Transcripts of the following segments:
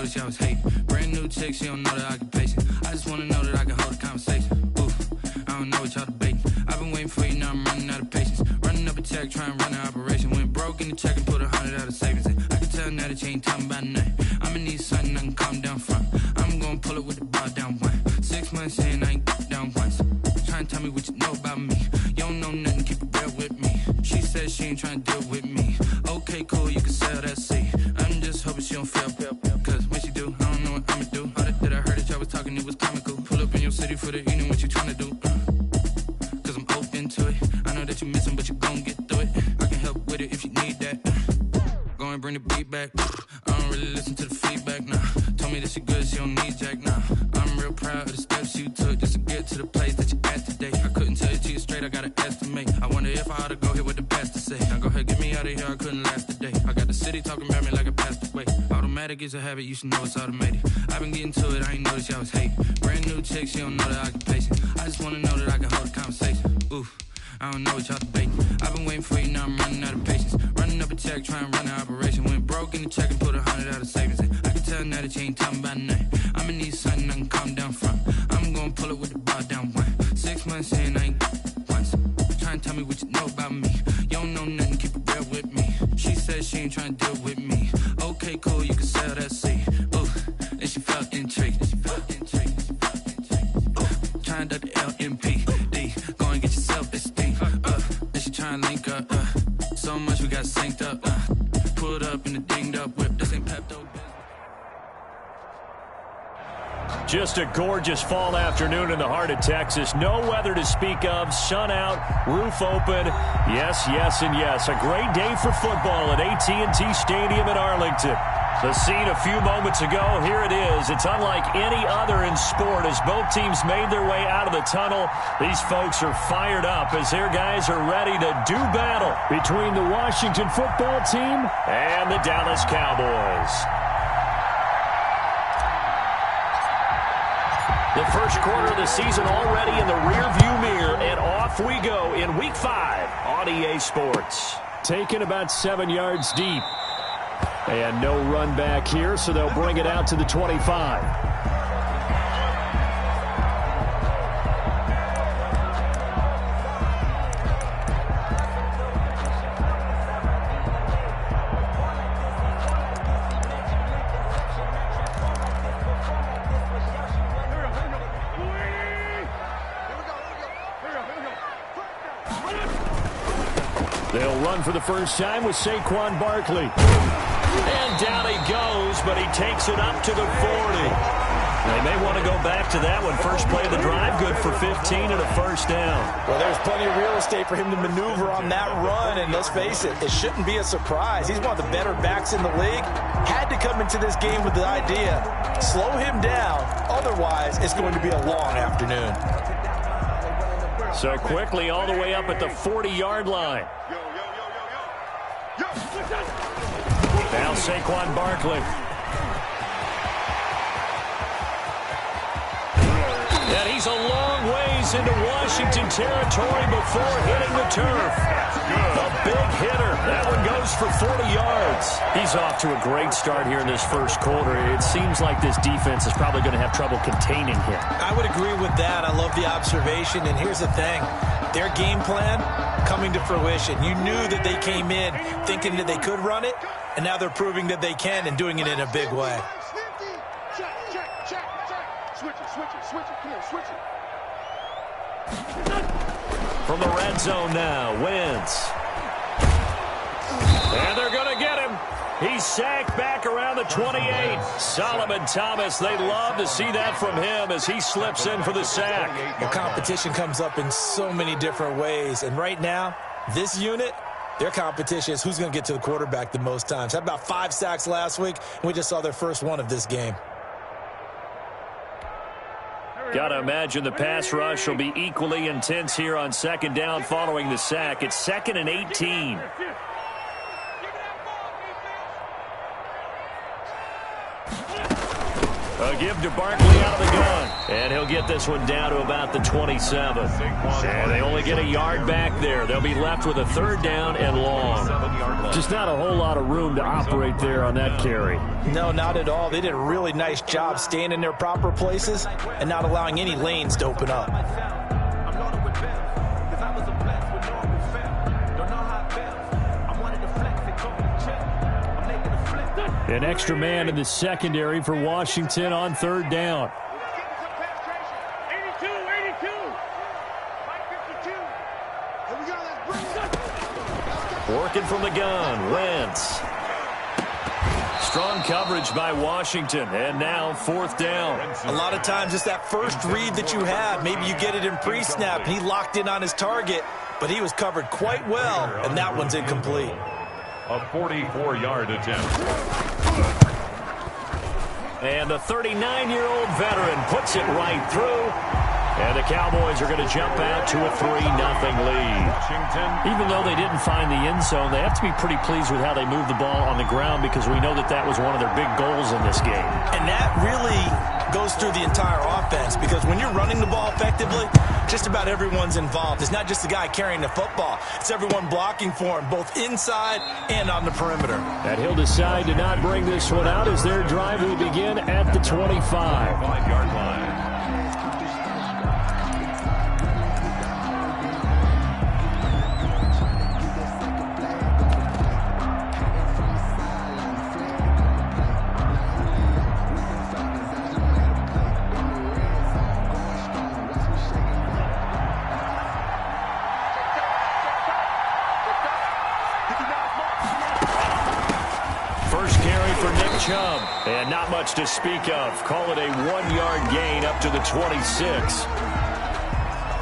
notice y'all was hating. Brand new chick, she don't know that I can patient. I just wanna know that I can hold a conversation. Oof, I don't know what y'all debating. I've been waiting for you, now I'm running out of patience. Running up a check, trying to run an operation. Went broke in the check and put 100 out of savings in. I can tell now that you ain't talking about nothing. I'ma need something I can calm down from. I'm gonna pull it with the bar down one. 6 months in, I ain't down once. Trying to tell me what you know about me. You don't know nothing, keep it real with me. She said she ain't trying to deal with me. Okay, cool, you can sell that seat. I'm just hoping she don't fail. Cause when she do, I don't know what I'ma do. All that I heard that y'all was talking, it was comical. Pull up in your city for the evening, what you trying to do? Cause I'm open to it. I know that you missing, but you gon' get through it. I can help with it if you need that. Go and bring the beat back. I don't really listen to the feedback, nah. Told me that she good, she don't need jack, nah. I'm real proud of the steps you took just to get to the place that you at today. I couldn't tell you to you straight, I gotta estimate. I wonder if I ought to go here with the best to say. Now go ahead, get me out of here, I couldn't last a day. I got the city talking about me like I passed away. Automatic is a habit, you should know it's automated. I've been getting to it, I ain't noticed y'all was hating. Brand new chick, she don't know that I can patient. I just wanna know that I can hold a conversation. Oof, I don't know what y'all debating. I've been waiting for you, now I'm running out of patience. Running up a check, trying to run an operation. Went broke in the check and put 100 out of savings in. I can tell now that you ain't talking about nothing. I'ma need something I can calm down from. I'm gonna pull it with the bar down one. 6 months in, I ain't once. Trying to tell me what you know about me. You don't know nothing, keep it real with me. She said she ain't trying to deal with me. Okay, cool, you can sell that seat. Ooh, and she felt intrigued. Trying to duck the LMPD. Go and get your self-esteem. And she trying to link up. So much we got synced up. Pulled up in the dinged up whip. This ain't Pepto. Just a gorgeous fall afternoon in the heart of Texas. No weather to speak of. Sun out, roof open. Yes, yes, and yes. A great day for football at AT&T Stadium in Arlington. The scene a few moments ago, here it is. It's unlike any other in sport as both teams made their way out of the tunnel. These folks are fired up as their guys are ready to do battle between the Washington football team and the Dallas Cowboys. The first quarter of the season already in the rearview mirror, and off we go in Week 5 on EA Sports. Taken about 7 yards deep. And no run back here, so they'll bring it out to the 25. They'll run for the first time with Saquon Barkley. And down he goes, but he takes it up to the 40. They may want to go back to that one. First play of the drive, good for 15 and a first down. Well, there's plenty of real estate for him to maneuver on that run, and let's face it, it shouldn't be a surprise. He's one of the better backs in the league. Had to come into this game with the idea, slow him down, otherwise it's going to be a long afternoon. So quickly all the way up at the 40-yard line. Now Saquon Barkley. And he's a long ways into Washington territory before hitting the turf. A big hitter. That one goes for 40 yards. He's off to a great start here in this first quarter. It seems like this defense is probably going to have trouble containing him. I would agree with that. I love the observation. And here's the thing. Their game plan coming to fruition. You knew that they came in thinking that they could run it, and now they're proving that they can and doing it in a big way. From the red zone now, Wentz. And they're going to get him. He's sacked back around the 28. Solomon Thomas, they love to see that from him as he slips in for the sack. The competition comes up in so many different ways. And right now, this unit, their competition is who's going to get to the quarterback the most times. Had about 5 sacks last week, and we just saw their first one of this game. Got to imagine the pass rush will be equally intense here on second down following the sack. It's 2nd and 18. A give to Barkley out of the gun. And he'll get this one down to about the 27. And they only get a yard back there. They'll be left with a 3rd down and long. Just not a whole lot of room to operate there on that carry. No, not at all. They did a really nice job staying in their proper places and not allowing any lanes to open up. An extra man in the secondary for Washington on 3rd down. Working from the gun, Wentz. Strong coverage by Washington, and now 4th down. A lot of times it's that first read that you have. Maybe you get it in pre-snap. He locked in on his target, but he was covered quite well, and that one's incomplete. A 44-yard attempt. And the 39-year-old veteran puts it right through. And the Cowboys are going to jump out to a 3-0 lead. Even though they didn't find the end zone, they have to be pretty pleased with how they moved the ball on the ground because we know that that was one of their big goals in this game. And that really goes through the entire offense because when you're running the ball effectively, just about everyone's involved. It's not just the guy carrying the football. It's everyone blocking for him, both inside and on the perimeter. And he'll decide to not bring this one out as their drive will begin at the 25. 5-yard line. And not much to speak of. Call it a 1-yard gain up to the 26.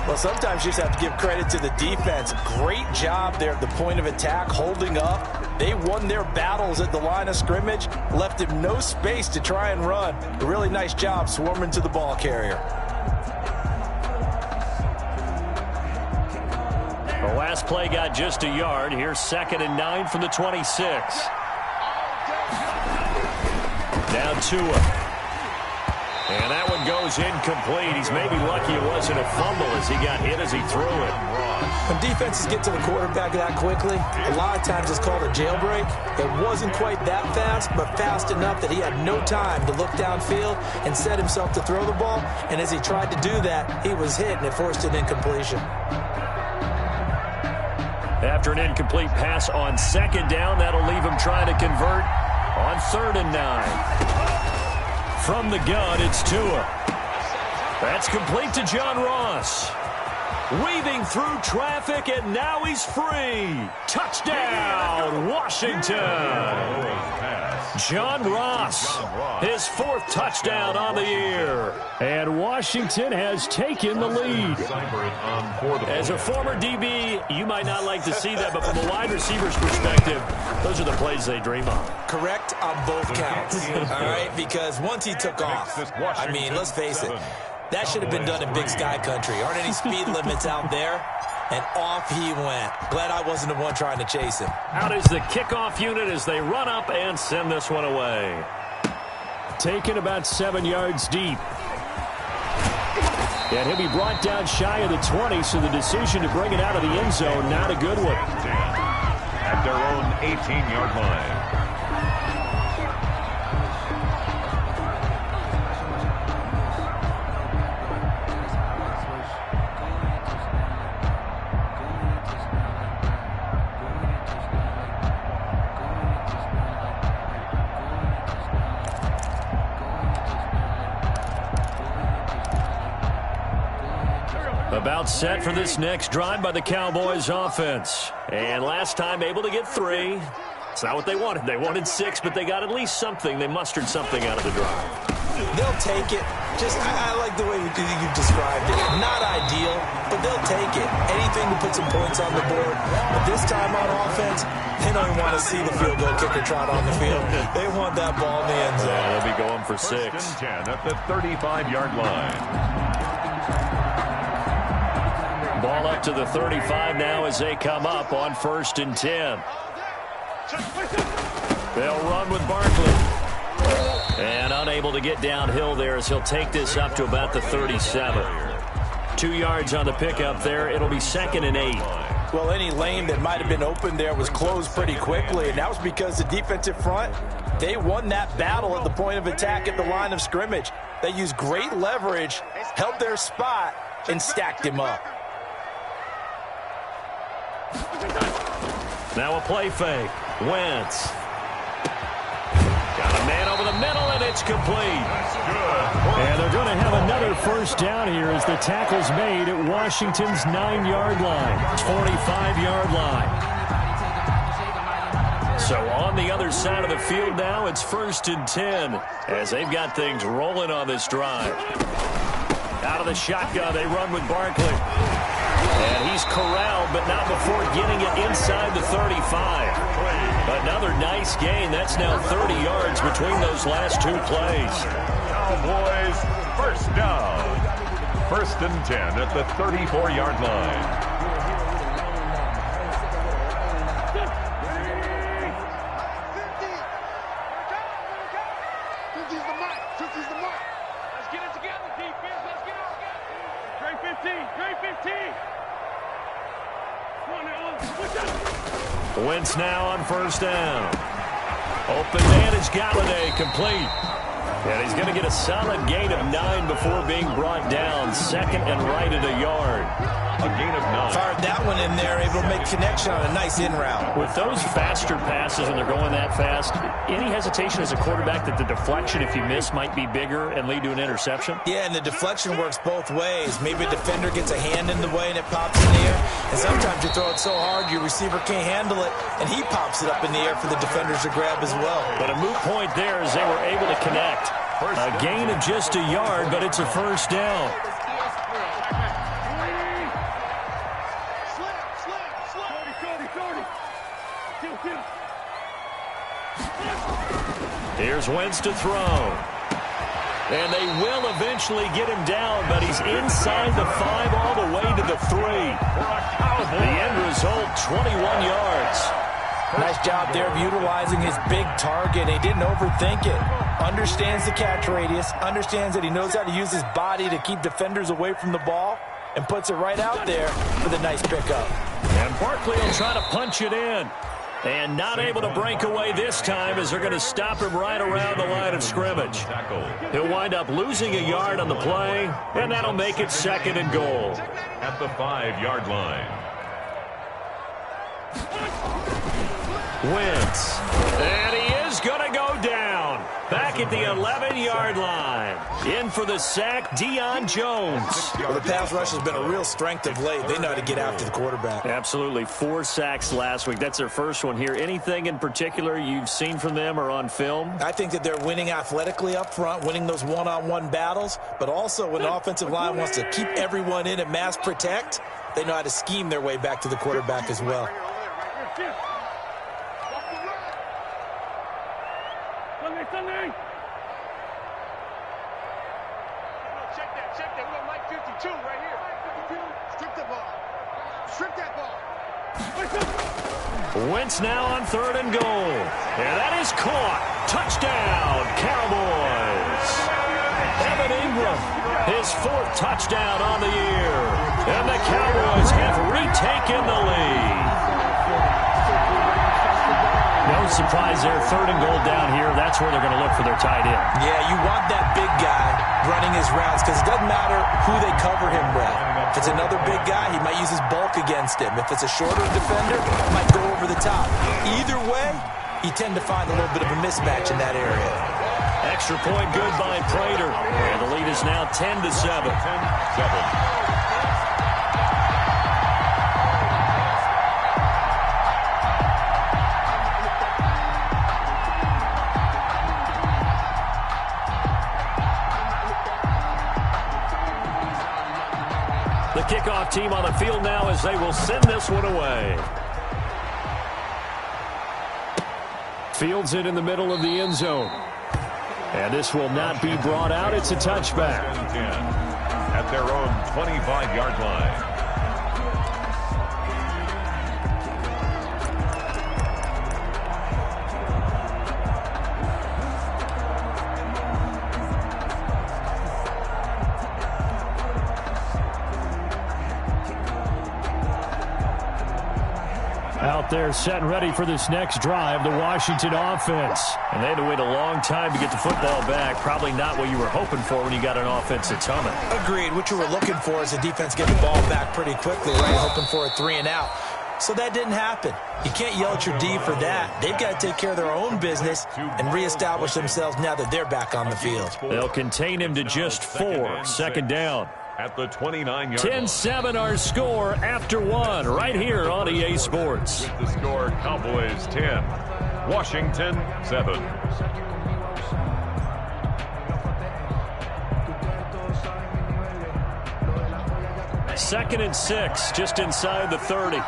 Well, sometimes you just have to give credit to the defense. Great job there at the point of attack, holding up. They won their battles at the line of scrimmage, left him no space to try and run. A really nice job swarming to the ball carrier. The last play got just a yard. Here's 2nd and 9 from the 26. Now Tua. And that one goes incomplete. He's maybe lucky it wasn't a fumble as he got hit as he threw it. When defenses get to the quarterback that quickly, a lot of times it's called a jailbreak. It wasn't quite that fast, but fast enough that he had no time to look downfield and set himself to throw the ball. And as he tried to do that, he was hit, and it forced an incompletion. After an incomplete pass on 2nd down, that'll leave him trying to convert on 3rd and 9. From the gun, it's Tua. That's complete to John Ross. Weaving through traffic, and now he's free. Touchdown, Washington. John Ross, his 4th touchdown on the year. And Washington has taken the lead. As a former DB, you might not like to see that, but from a wide receiver's perspective, those are the plays they dream of. Correct on both counts, all right? Because once he took off, I mean, let's face it, that should have been done in Big Sky Country. Aren't any speed limits out there? And off he went. Glad I wasn't the one trying to chase him. Out is the kickoff unit as they run up and send this one away. Taken about 7 yards deep. And he'll be brought down shy of the 20, so the decision to bring it out of the end zone, not a good one. At their own 18-yard line. About set for this next drive by the Cowboys offense. And last time able to get 3. It's not what they wanted. They wanted 6, but they got at least something. They mustered something out of the drive. They'll take it. I like the way you described it. Not ideal, but they'll take it. Anything to put some points on the board. But this time on offense, they don't even want to see the field goal kicker trot on the field. They want that ball in the end zone. They'll be going for 6. 10 at the 35-yard line. Ball up to the 35 now as they come up on 1st and 10. They'll run with Barkley. And unable to get downhill there as he'll take this up to about the 37. 2 yards on the pickup there. It'll be 2nd and 8. Well, any lane that might have been open there was closed pretty quickly, and that was because the defensive front, they won that battle at the point of attack at the line of scrimmage. They used great leverage, held their spot, and stacked him up. Now a play fake. Wentz. Got a man over the middle, and it's complete. And they're going to have another first down here as the tackle's made at Washington's 9-yard line. 45-yard line. So on the other side of the field now, it's 1st and 10 as they've got things rolling on this drive. Out of the shotgun, they run with Barkley. And he's corralled, but not before getting it inside the 35. Another nice gain. That's now 30 yards between those last 2 plays. Cowboys, first down. 1st and 10 at the 34-yard line. Wentz now on 1st down. Open man is Galladay, complete. And he's going to get a solid gain of 9 before being brought down. 2nd and right at a yard. A gain of 9. Fired that one in there, able to make connection on a nice in route. With those faster passes and they're going that fast, any hesitation as a quarterback that the deflection, if you miss, might be bigger and lead to an interception? Yeah, and the deflection works both ways. Maybe a defender gets a hand in the way and it pops in the air. And sometimes you throw it so hard your receiver can't handle it, and he pops it up in the air for the defenders to grab as well. But a moot point there as they were able to connect. A gain of just a yard, but it's a first down. Here's Wentz to throw. And they will eventually get him down, but he's inside the 5 all the way to the 3. The end result, 21 yards. Nice job there of utilizing his big target. He didn't overthink it. Understands the catch radius, understands that he knows how to use his body to keep defenders away from the ball, and puts it right out there for the nice pickup. And Barkley will try to punch it in. And not able to break away this time as they're going to stop him right around the line of scrimmage. He'll wind up losing a yard on the play, and that'll make it 2nd and goal. At the 5-yard line. Wentz. And he is going to go down. Back at the 11-yard line. In for the sack, Deion Jones. Well, the pass rush has been a real strength of late. They know how to get after the quarterback. Absolutely. 4 sacks last week. That's their first one here. Anything in particular you've seen from them or on film? I think that they're winning athletically up front, winning those one-on-one battles, but also when the offensive line wants to keep everyone in and mass protect, they know how to scheme their way back to the quarterback as well. Wentz now on 3rd and goal. And that is caught. Touchdown, Cowboys. Evan Ingram, his 4th touchdown on the year. And the Cowboys have retaken the lead. No surprise there. 3rd and goal down here. That's where they're going to look for their tight end. Yeah, you want that big guy running his routes because it doesn't matter who they cover him with. If it's another big guy, he might use his bulk against him. If it's a shorter defender, he might go over the top. Either way, you tend to find a little bit of a mismatch in that area. Extra point good by Prater. And the lead is now 10-7. 10-7. The kickoff team on the field now as they will send this one away. Fields it in the middle of the end zone. And this will not be brought out. It's a touchback. At their own 25-yard line. out there set and ready for this next drive, the Washington offense. And they had to wait a long time to get the football back. Probably not what you were hoping for when you got an offense that's humming. Agreed. What you were looking for is the defense get the ball back pretty quickly, right? Hoping for a 3 and out. So that didn't happen. You can't yell at your D for that. They've got to take care of their own business and reestablish themselves now that they're back on the field. They'll contain him to just 4. Second down. At the 29-yard 10-7 our score after 1 right here on EA Sports. With the score, Cowboys 10, Washington 7. Second and 6, just inside the 30.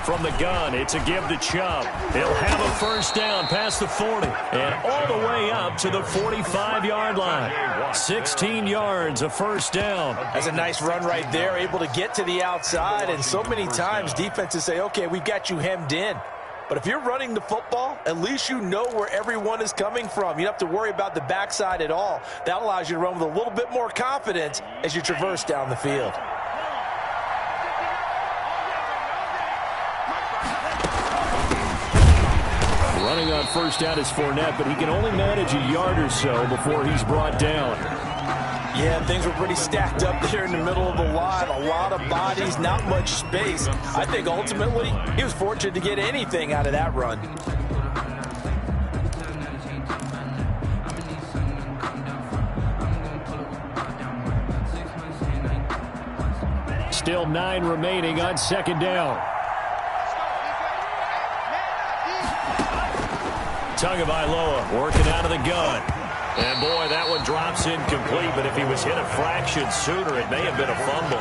From the gun, it's a give to Chubb. He'll have a first down past the 40 and all the way up to the 45-yard line. 16 yards, a first down. That's a nice run right there, able to get to the outside. And so many times defenses say, okay, we've got you hemmed in. But if you're running the football, at least you know where everyone is coming from. You don't have to worry about the backside at all. That allows you to run with a little bit more confidence as you traverse down the field. Running on first down is Fournette, but he can only manage a yard or so before he's brought down. Yeah, things were pretty stacked up there in the middle of the line. A lot of bodies, not much space. I think ultimately he was fortunate to get anything out of that run. Still 9 remaining on second down. Tagovailoa working out of the gun. And, boy, that one drops incomplete, but if he was hit a fraction sooner, it may have been a fumble.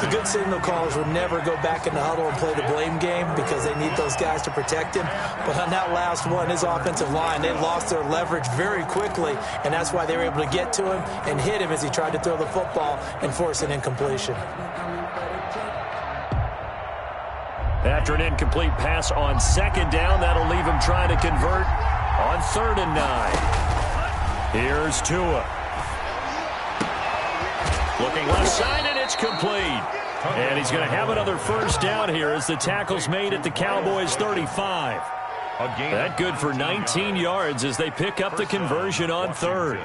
The good signal callers would never go back in the huddle and play the blame game because they need those guys to protect him. But on that last one, his offensive line, they lost their leverage very quickly, and that's why they were able to get to him and hit him as he tried to throw the football and force an incompletion. After an incomplete pass on second down, that'll leave him trying to convert on 3rd and 9. Here's Tua. Looking left side, and it's complete. And he's going to have another first down here as the tackle's made at the Cowboys' 35. That good for 19 yards as they pick up the conversion on 3rd.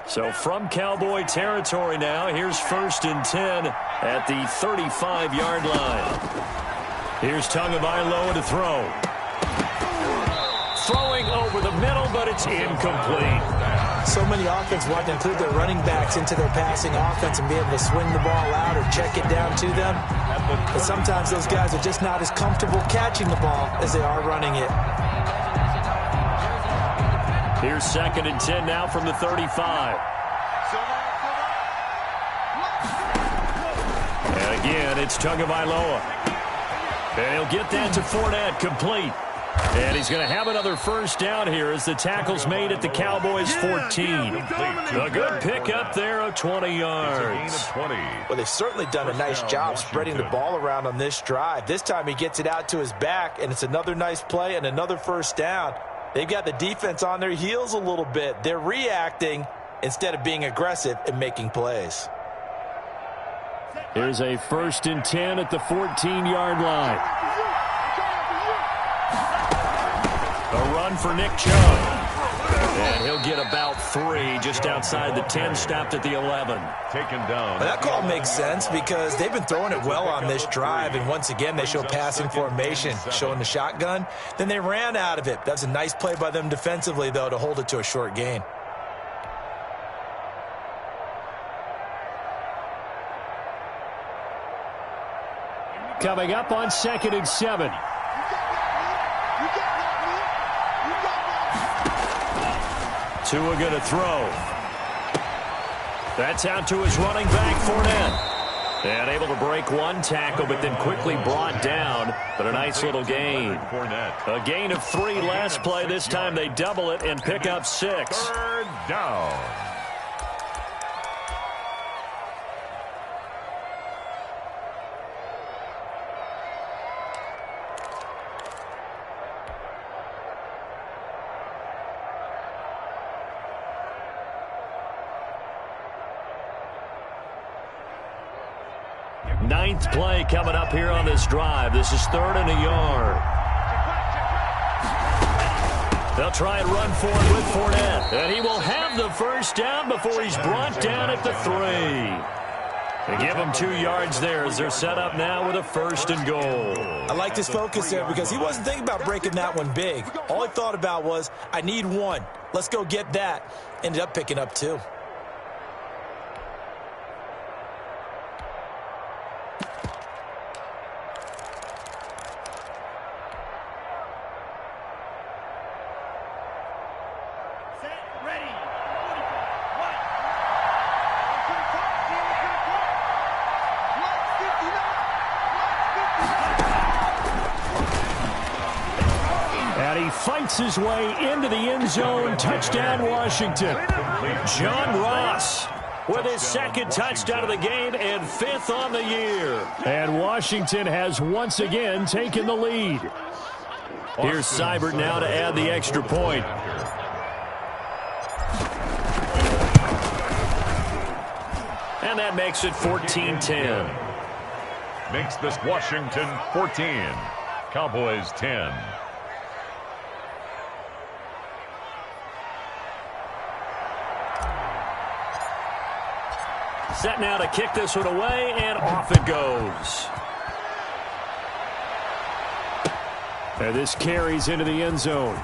So from Cowboy territory now, here's 1st and 10 at the 35-yard line. Here's Tagovailoa to throw. Throwing over the middle, but it's incomplete. So many offenses want to include their running backs into their passing offense and be able to swing the ball out or check it down to them. But sometimes those guys are just not as comfortable catching the ball as they are running it. Here's 2nd and 10 now from the 35. And again, it's Tagovailoa. And he'll get that to Fournette, complete. And he's going to have another first down here as the tackle's made at the Cowboys' 14. A good pickup there of 20 yards. Well, they've certainly done a nice job spreading the ball around on this drive. This time he gets it out to his back, and it's another nice play and another first down. They've got the defense on their heels a little bit. They're reacting instead of being aggressive and making plays. Here's a 1st and 10 at the 14-yard line. A run for Nick Chubb. And he'll get about 3 just outside the 10, stopped at the 11. Taken down. Well, that call makes sense because they've been throwing it well on this drive, and once again they show passing formation, showing the shotgun. Then they ran out of it. That's a nice play by them defensively, though, to hold it to a short gain. Coming up on 2nd and 7. Tua going to throw. That's out to his running back, Fournette. And able to break one tackle, but then quickly brought down. But a nice little gain. A gain of 3 last play. This time they double it and pick up 6. 3rd down. Ninth play coming up here on this drive. This is 3rd and a yard. They'll try and run for it with Fournette. And he will have the first down before he's brought down at the 3. They give him 2 yards there as they're set up now with a 1st and goal. I like his focus there because he wasn't thinking about breaking that one big. All he thought about was, I need 1. Let's go get that. Ended up picking up 2. Fights his way into the end zone. Touchdown, Washington. John Ross with his 2nd touchdown of the game and 5th on the year. And Washington has once again taken the lead. Here's Seibert now to add the extra point. And that makes it 14-10. Makes this Washington 14. Cowboys 10. Set now to kick this one away, and off it goes. And this carries into the end zone.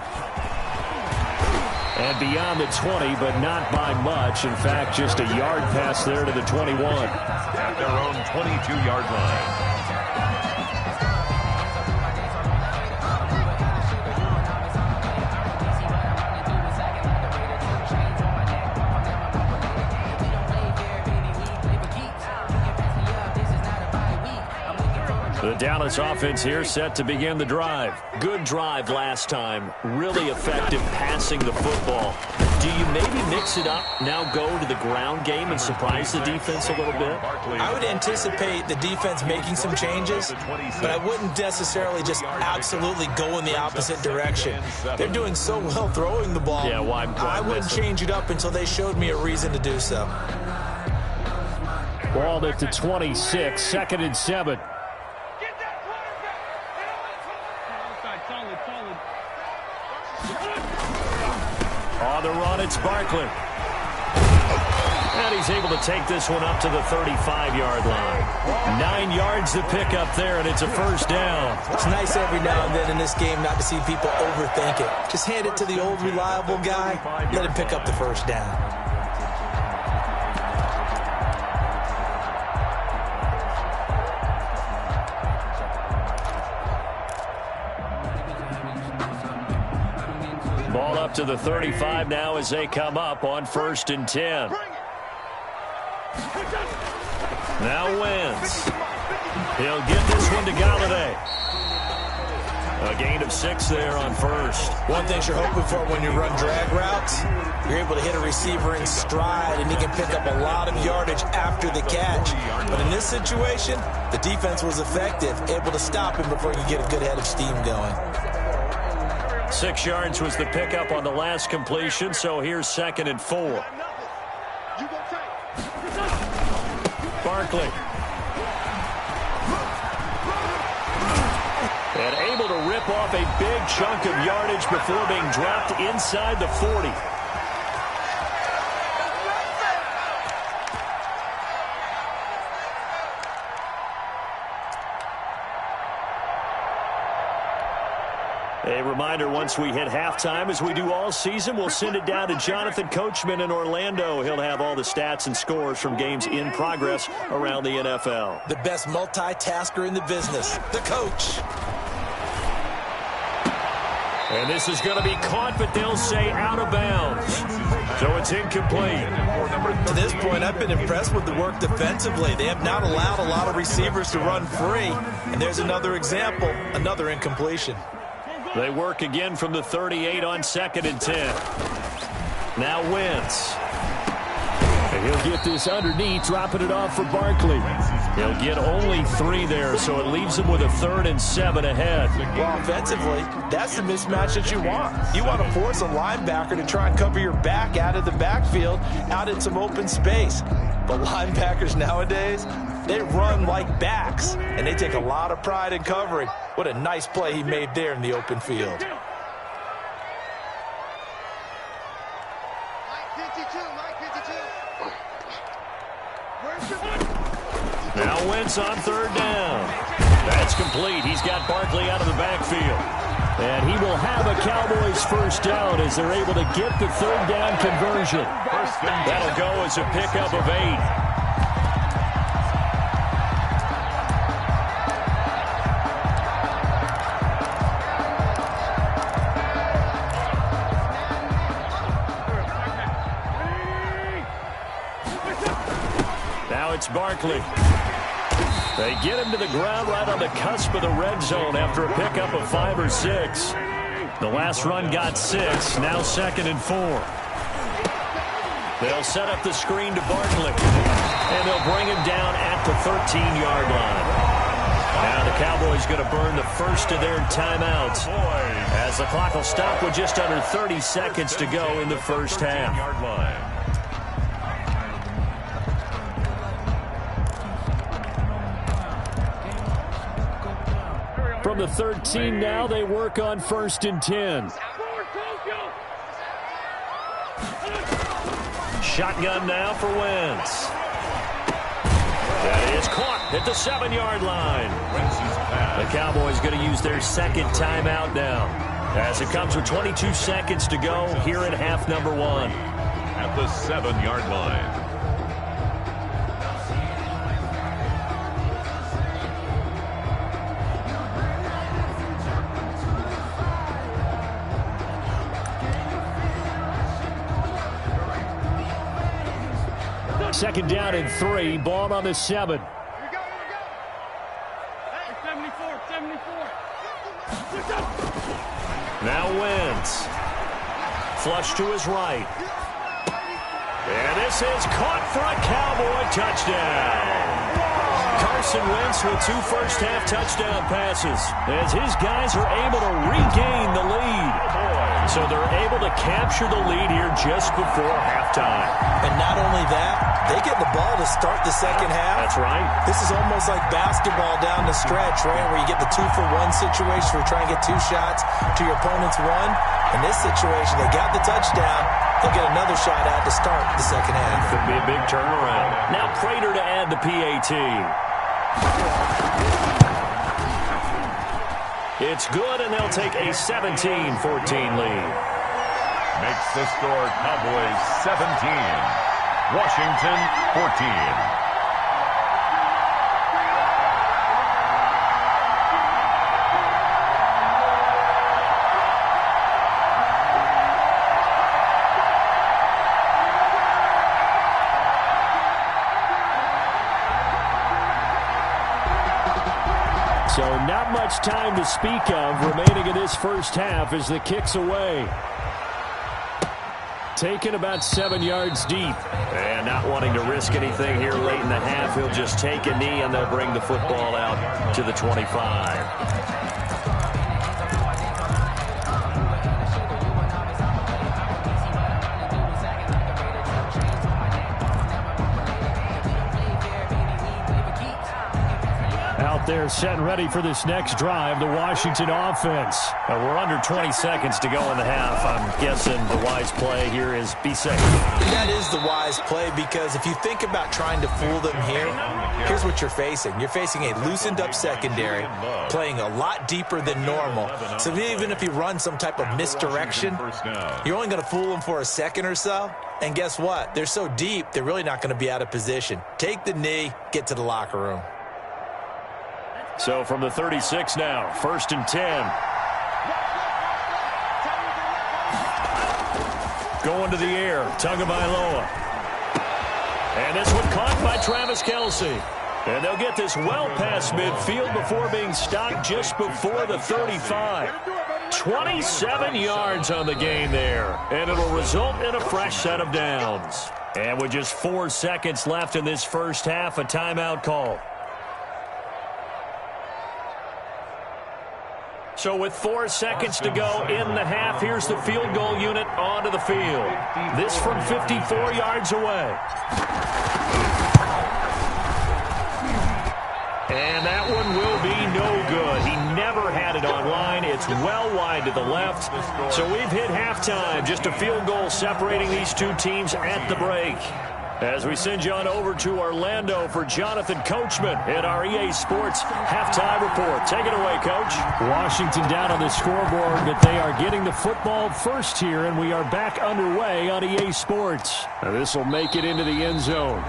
And beyond the 20, but not by much. In fact, just a yard pass there to the 21. At their own 22-yard line. The Dallas offense here set to begin the drive. Good drive last time. Really effective passing the football. Do you maybe mix it up, now go to the ground game and surprise the defense a little bit? I would anticipate the defense making some changes, but I wouldn't necessarily just absolutely go in the opposite direction. They're doing so well throwing the ball. Yeah, why I wouldn't change it up until they showed me a reason to do so. Ball at the 26, 2nd and 7. On the run, it's Barkley. And he's able to take this one up to the 35-yard line. 9 yards to pick up there, and it's a 1st down. It's nice every now and then in this game not to see people overthink it. Just hand it to the old reliable guy, let him pick up the 1st down. Ball up to the 35 now as they come up on 1st and 10. Now Wentz. He'll get this one to Galladay. A gain of 6 there on 1st. One thing you're hoping for when you run drag routes, you're able to hit a receiver in stride, and he can pick up a lot of yardage after the catch. But in this situation, the defense was effective, able to stop him before he could get a good head of steam going. 6 yards was the pickup on the last completion, so here's 2nd and 4. Barkley. And able to rip off a big chunk of yardage before being dropped inside the 40. A reminder, once we hit halftime, as we do all season, we'll send it down to Jonathan Coachman in Orlando. He'll have all the stats and scores from games in progress around the NFL. The best multitasker in the business, the coach. And this is going to be caught, but they'll say out of bounds. So it's incomplete. To this point, I've been impressed with the work defensively. They have not allowed a lot of receivers to run free. And there's another example, another incompletion. They work again from the 38 on 2nd and 10. Now Wentz. And he'll get this underneath, dropping it off for Barkley. He'll get only 3 there, so it leaves him with a 3rd and 7 ahead. Well, offensively, that's the mismatch that you want. You want to force a linebacker to try and cover your back out of the backfield, out in some open space. But linebackers nowadays, They run like backs, and they take a lot of pride in covering. What a nice play he made there in the open field. Now Wentz on third down. That's complete. He's got Barkley out of the backfield. And he will have a Cowboys first down as they're able to get the third down conversion. That'll go as a pickup of 8. Now it's Barkley. They get him to the ground right on the cusp of the red zone after a pickup of 5 or 6. The last run got 6. Now 2nd and 4. They'll set up the screen to Barkley. And they'll bring him down at the 13-yard line. Now the Cowboys going to burn the first of their timeouts as the clock will stop with just under 30 seconds to go in the first half. From the 13 now, they work on 1st and 10. Shotgun now for Wentz. That is caught at the 7-yard line. The Cowboys going to use their second timeout now as it comes with 22 seconds to go here in half number 1. At the 7-yard line. Second down and 3. Ball on the 7. Here we go. Hey, 74. Now Wentz. Flush to his right. And this is caught for a Cowboy touchdown. Carson Wentz with 2 first-half touchdown passes as his guys are able to regain the lead. So they're able to capture the lead here just before halftime. And not only that, they get the ball to start the second half. That's right. This is almost like basketball down the stretch, right, where you get the 2-for-1 situation where you're trying to get 2 shots to your opponent's 1. In this situation, they got the touchdown. They'll get another shot out to start the second half. Could be a big turnaround. Now Prater to add the PAT. It's good, and they'll take a 17-14 lead. Makes the score Cowboys 17, Washington 14. So not much time to speak of remaining in this first half as the kick's away. Taken about 7 yards deep. And not wanting to risk anything here late in the half, he'll just take a knee and they'll bring the football out to the 25. They're set and ready for this next drive, the Washington offense. We're under 20 seconds to go in the half. I'm guessing the wise play here is be safe. That is the wise play because if you think about trying to fool them here, here's what you're facing. You're facing a loosened up secondary, playing a lot deeper than normal. So even if you run some type of misdirection, you're only going to fool them for a second or so. And guess what? They're so deep, they're really not going to be out of position. Take the knee, get to the locker room. So from the 36 now, 1st and 10. Going to the air, Tagovailoa. And this one caught by Travis Kelce. And they'll get this well past midfield before being stopped just before the 35. 27 yards on the game there. And it'll result in a fresh set of downs. And with just 4 seconds left in this first half, a timeout call. So with 4 seconds to go in the half, here's the field goal unit onto the field. This from 54 yards away. And that one will be no good. He never had it on line. It's well wide to the left. So we've hit halftime. Just a field goal separating these two teams at the break. As we send you on over to Orlando for Jonathan Coachman in our EA Sports Halftime Report. Take it away, Coach. Washington down on the scoreboard, but they are getting the football first here, and we are back underway on EA Sports. Now this will make it into the end zone.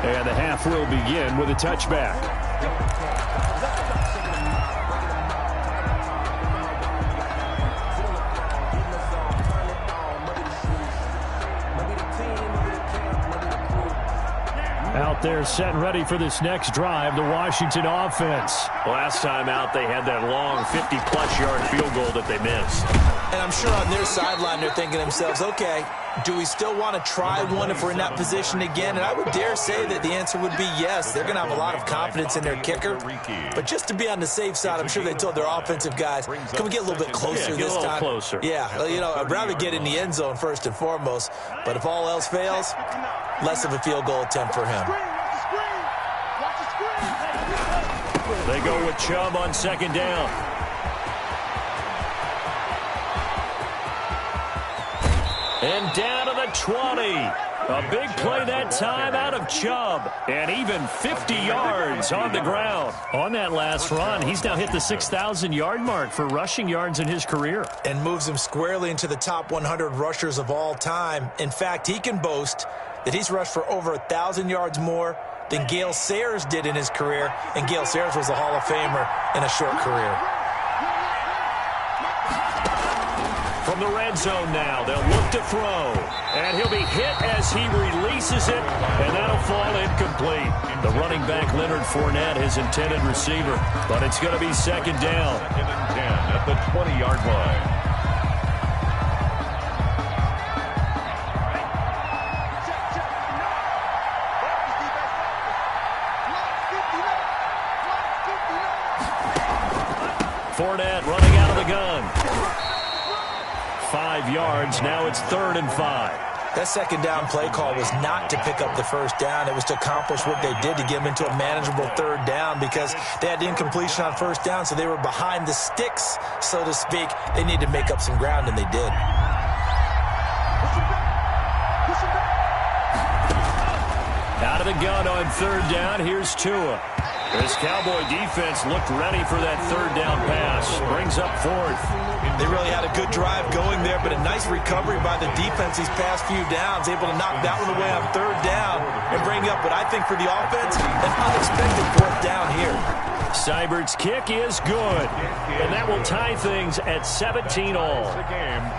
And the half will begin with a touchback. Out there set and ready for this next drive, the Washington offense. Last time out, they had that long 50-plus yard field goal that they missed. And I'm sure on their sideline they're thinking to themselves, okay, do we still want to try one if we're in that position again? And I would dare say that the answer would be yes. They're going to have a lot of confidence in their kicker. But just to be on the safe side, I'm sure they told their offensive guys, can we get a little bit closer this time? Closer. Yeah, well, you know, I'd rather get in the end zone first and foremost. But if all else fails, less of a field goal attempt for him. They go with Chubb on second down. And down to the 20. A big play that time out of Chubb. And even 50 yards on the ground. On that last run, he's now hit the 6,000-yard mark for rushing yards in his career. And moves him squarely into the top 100 rushers of all time. In fact, he can boast that he's rushed for over 1,000 yards more than Gale Sayers did in his career. And Gale Sayers was a Hall of Famer in a short career. From the red zone now, they'll look to throw. And he'll be hit as he releases it, and that'll fall incomplete. The running back, Leonard Fournette, his intended receiver. But it's going to be second down. 2nd and 10 at the 20-yard line. Fournette running out of the gun. 5 yards. Now it's 3rd and 5. That second down play call was not to pick up the first down. It was to accomplish what they did to get them into a manageable 3rd down because they had incompletion on first down, so they were behind the sticks, so to speak. They needed to make up some ground, and they did. Out of the gun on 3rd down. Here's Tua. This Cowboy defense looked ready for that 3rd down pass. Brings up 4th. They really had a good drive going there, but a nice recovery by the defense these past few downs, able to knock that one away on 3rd down and bring up what I think for the offense, an unexpected 4th down here. Seibert's kick is good, and that will tie things at 17 all.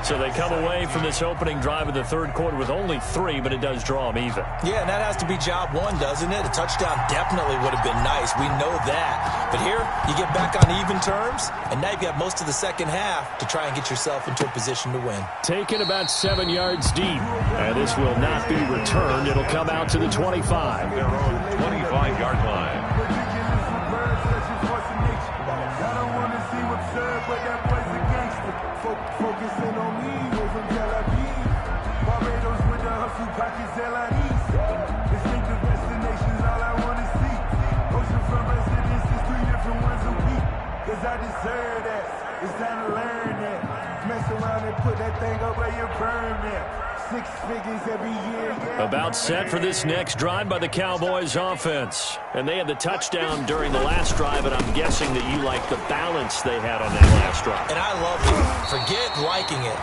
So they come away from this opening drive of the 3rd quarter with only 3, but it does draw them even. Yeah, and that has to be job one, doesn't it? A touchdown definitely would have been nice. We know that. But here, you get back on even terms, and now you've got most of the second half to try and get yourself into a position to win. Taken about 7 yards deep, and this will not be returned. It'll come out to the 25. Their own 25-yard line. Focusing on me, from Tel Aviv. Barbados with the hustle pockets, LIDs. Distinctive destinations, all I want to see. Ocean from residences, 3 different ones a week. Cause I deserve that. It's time to learn that. Mess around and put that thing up where you burn that. 6 figures every year. Yeah. About set for this next drive by the Cowboys offense. And they had the touchdown during the last drive, and I'm guessing that you like the balance they had on that last drive. And I love it. Forget liking it.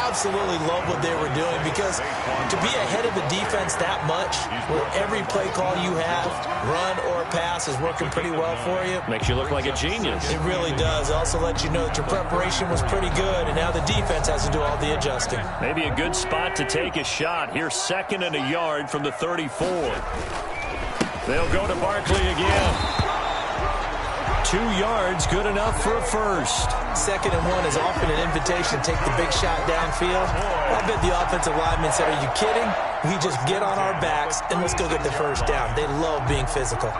Absolutely love what they were doing because to be ahead of the defense that much, where every play call you have, run or pass, is working pretty well for you. Makes you look like a genius. It really does. It also lets you know that your preparation was pretty good, and now the defense has to do all the adjusting. Maybe a good spot to take a shot. Here's 2nd and a yard from the 34. They'll go to Barkley again. 2 yards, good enough for a first. 2nd and 1 is often an invitation to take the big shot downfield. I bet the offensive linemen said, are you kidding? We just get on our backs and let's go get the first down. They love being physical.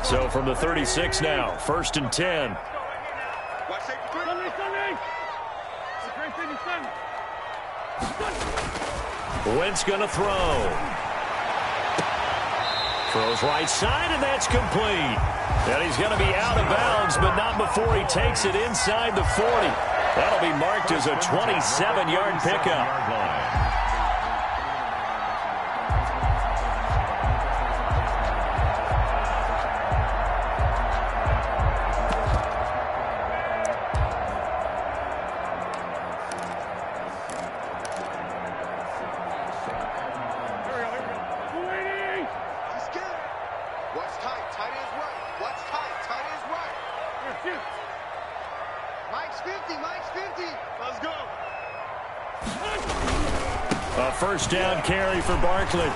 So from the 36 now, 1st and 10. Wentz going to throw. Throws right side, and that's complete. And he's going to be out of bounds, but not before he takes it inside the 40. That'll be marked as a 27-yard pickup. First down carry for Barkley.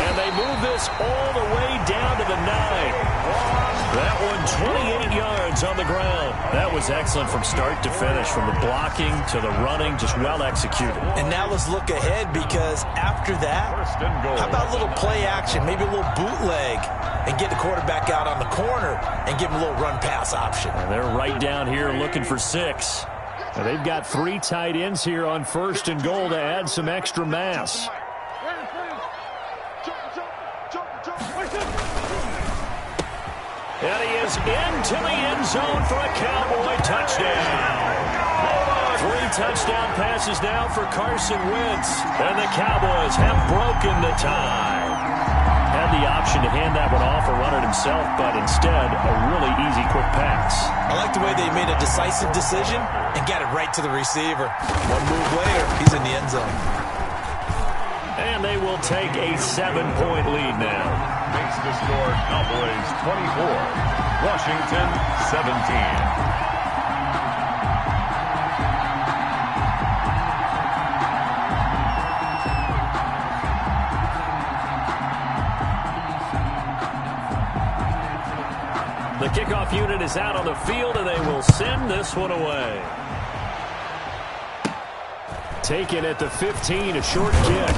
And they move this all the way down to the 9. That one 28 yards on the ground. That was excellent from start to finish, from the blocking to the running, just well executed. And now let's look ahead, because after that, how about a little play action, maybe a little bootleg, and get the quarterback out on the corner and give him a little run-pass option. And they're right down here looking for 6. Now they've got 3 tight ends here on 1st and goal to add some extra mass. And he is into the end zone for a Cowboy touchdown. 3 touchdown passes now for Carson Wentz. And the Cowboys have broken the tie. Had the option to hand that one off or run it himself, but instead a really easy quick pass. I like the way they made a decisive decision and got it right to the receiver. One move later, he's in the end zone. And they will take a 7-point lead now. Makes the score Cowboys 24, Washington 17. The kickoff unit is out on the field, and they will send this one away. Taken at the 15, a short kick.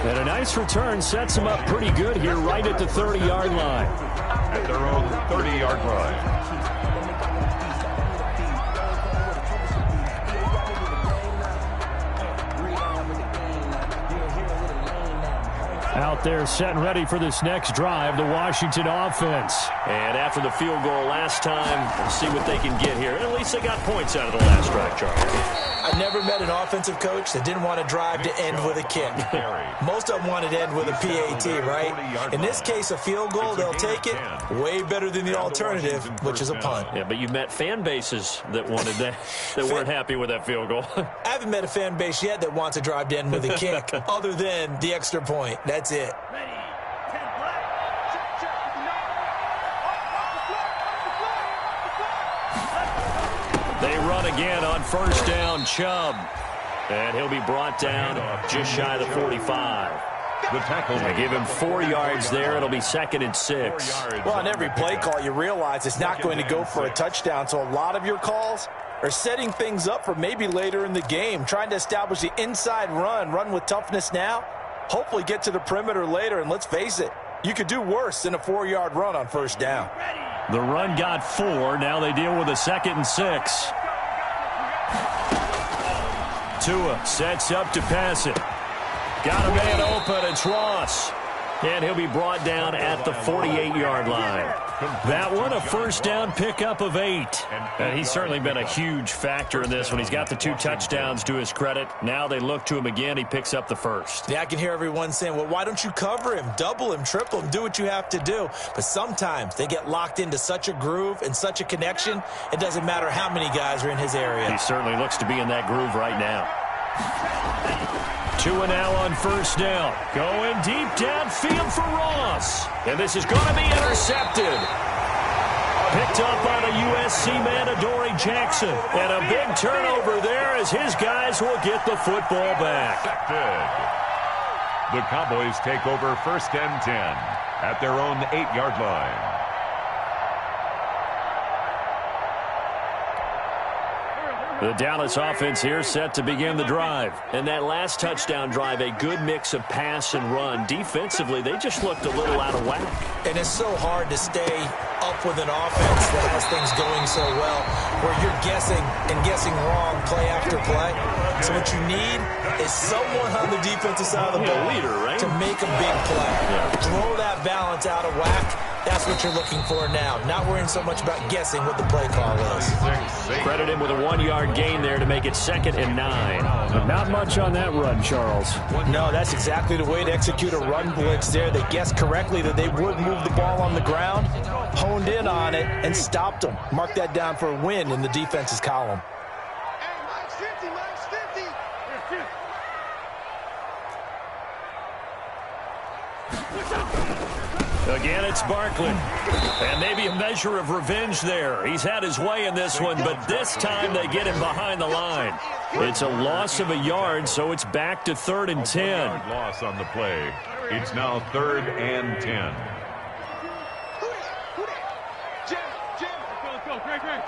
And a nice return sets them up pretty good here right at the 30-yard line. At their own 30-yard line. Out there set and ready for this next drive, the Washington offense. And after the field goal last time, we'll see what they can get here. At least they got points out of the last drive, Charlie. I've never met an offensive coach that didn't want to drive to end with a kick. Most of them wanted to end with a PAT, right? In this case, a field goal, they'll take it. Way better than the alternative, which is a punt. Yeah, but you've met fan bases that wanted that, that weren't happy with that field goal. I haven't met a fan base yet that wants to drive to end with a kick, other than the extra point. That's it. They run again on first down, Chubb. And he'll be brought down just shy of the 45. The tackle. They give him 4 yards there. It'll be 2nd and 6. Well, on every play call, you realize it's not going to go for a touchdown. So a lot of your calls are setting things up for maybe later in the game, trying to establish the inside run with toughness now, hopefully get to the perimeter later. And let's face it, you could do worse than a 4-yard run on first down. The run got 4. Now they deal with a 2nd and 6. Tua sets up to pass it. Got a man open. It's Ross. And he'll be brought down at the 48-yard line. That one, a first down pickup of 8. And he's certainly been a huge factor in this one. He's got the 2 touchdowns to his credit. Now they look to him again. He picks up the first. Yeah, I can hear everyone saying, well, why don't you cover him, double him, triple him, do what you have to do. But sometimes they get locked into such a groove and such a connection, it doesn't matter how many guys are in his area. He certainly looks to be in that groove right now. Tua now on first down. Going deep downfield for Ross. And this is going to be intercepted. Picked up by the USC man, Adoree Jackson. And a big turnover there as his guys will get the football back. The Cowboys take over 1st and 10 at their own 8-yard line. The Dallas offense here set to begin the drive. And that last touchdown drive, a good mix of pass and run. Defensively, they just looked a little out of whack. And it's so hard to stay up with an offense that has things going so well, where you're guessing and guessing wrong play after play. So what you need is someone on the defensive side of the ball to make a big play. Throw that balance out of whack. That's what you're looking for now. Not worrying so much about guessing what the play call is. Credit him with a 1-yard gain there to make it 2nd and 9. But not much on that run, Charles. No, that's exactly the way to execute a run blitz there. They guessed correctly that they would move the ball on the ground, honed in on it, and stopped them. Mark that down for a win in the defense's column. Again, it's Barkley. And maybe a measure of revenge there. He's had his way in this one, but this time they get him behind the line. It's a loss of a yard, so it's back to 3rd and 10. Loss on the play. It's now 3rd and 10. Go, Greg. Go.